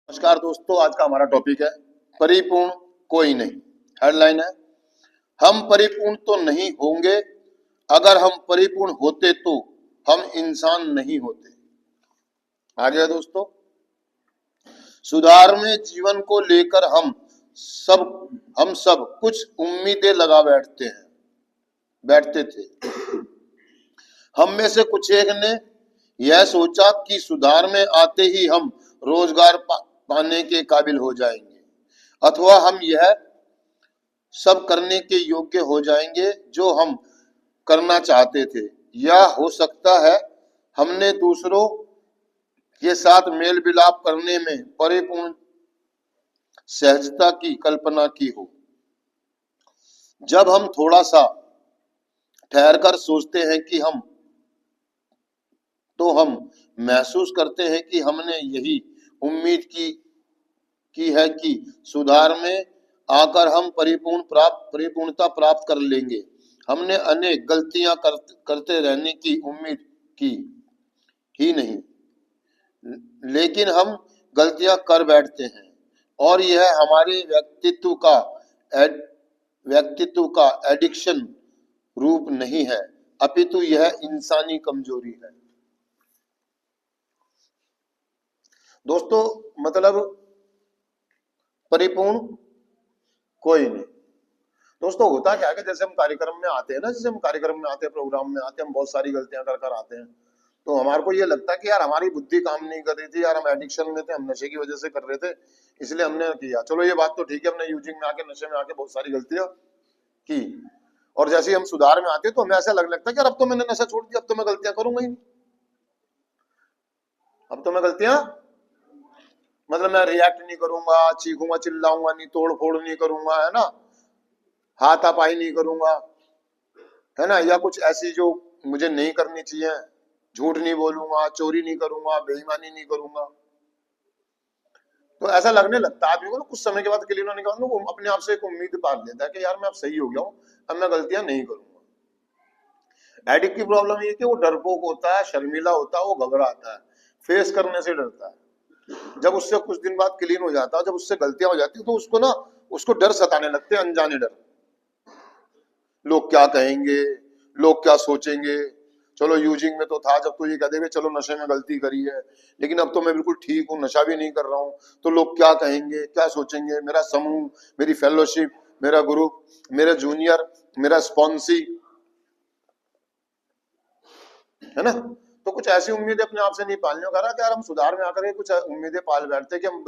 नमस्कार दोस्तों, आज का हमारा टॉपिक है परिपूर्ण कोई नहीं। हेडलाइन है, हम परिपूर्ण तो नहीं होंगे, अगर हम परिपूर्ण होते तो हम इंसान नहीं होते। आ गया दोस्तों। सुधार में जीवन को लेकर सब हम सब कुछ उम्मीदें लगा बैठते थे। हम में से कुछ एक ने यह सोचा कि सुधार में आते ही हम रोजगार पाने के काबिल हो जाएंगे, अथवा हम यह सब करने के योग्य हो जाएंगे जो हम करना चाहते थे, या हो सकता है हमने दूसरों के साथ मेल मिलाप करने में परिपूर्ण सहजता की कल्पना की हो। जब हम थोड़ा सा ठहरकर सोचते हैं कि हम महसूस करते हैं कि हमने यही उम्मीद की है कि सुधार में आकर हम परिपूर्णता प्राप्त कर लेंगे। हमने अनेक गलतियां करते रहने की उम्मीद की ही नहीं, लेकिन हम गलतियां कर बैठते हैं, और यह हमारे व्यक्तित्व का एडिक्शन रूप नहीं है, अपितु यह इंसानी कमजोरी है। दोस्तों, मतलब परिपूर्ण कोई नहीं। दोस्तों, होता क्या है कि जैसे हम कार्यक्रम में आते हैं ना, जैसे हम कार्यक्रम में आते हैं, प्रोग्राम में आते हैं, हम बहुत सारी गलतियां कर आते हैं, तो हमारे को ये लगता है कि यार हमारी बुद्धि काम नहीं कर रही थी, यार हम एडिक्शन में थे, हम नशे की वजह से कर रहे थे, इसलिए हमने किया। चलो ये बात तो ठीक है, हमने यूजिंग में आके, नशे में आके बहुत सारी गलतियां की, और जैसे ही हम सुधार में आते तो हमें ऐसा लगता है कि यार अब तो मैंने नशा छोड़ दिया, अब तो मैं गलतियां करूंगा ही नहीं, अब तो मैं गलतियां मतलब मैं रिएक्ट नहीं करूंगा, चीखूंगा चिल्लाऊंगा नहीं, तोड़ फोड़ नहीं करूंगा, है ना, हाथापाई नहीं करूंगा, है ना, या कुछ ऐसी जो मुझे नहीं करनी चाहिए, झूठ नहीं बोलूंगा, चोरी नहीं करूंगा, बेईमानी नहीं करूंगा। तो ऐसा लगने लगता है आदमी को ना, कुछ समय के बाद, क्लीन होने के बाद वो अपने आप से एक उम्मीद पाल लेता है कि यार मैं अब सही हो गया हूं, अब मैं गलतियां नहीं करूंगा। एडिक्ट की प्रॉब्लम ये कि वो डरपोक होता है, शर्मीला होता है, वो घबराता है, फेस करने से डरता है। जब उससे कुछ दिन बाद क्लीन हो जाता है, जब उससे गलतियां हो जाती है, तो उसको डर सताने लगते हैं, अनजाने डर। लोग क्या कहेंगे, लोग क्या सोचेंगे। चलो यूजिंग में तो था, जब तो ये कह देंगे चलो नशे में गलती करी है, लेकिन अब तो मैं बिल्कुल ठीक हूँ, नशा भी नहीं कर रहा हूँ, तो लोग क्या कहेंगे, क्या सोचेंगे, मेरा समूह, मेरी फेलोशिप, मेरा ग्रुप, मेरा जूनियर, मेरा स्पॉन्सी, है ना। तो कुछ ऐसी उम्मीदें अपने आप से नहीं पालने का, यार हम सुधार में आकर के कुछ उम्मीदें पाल बैठते कि हम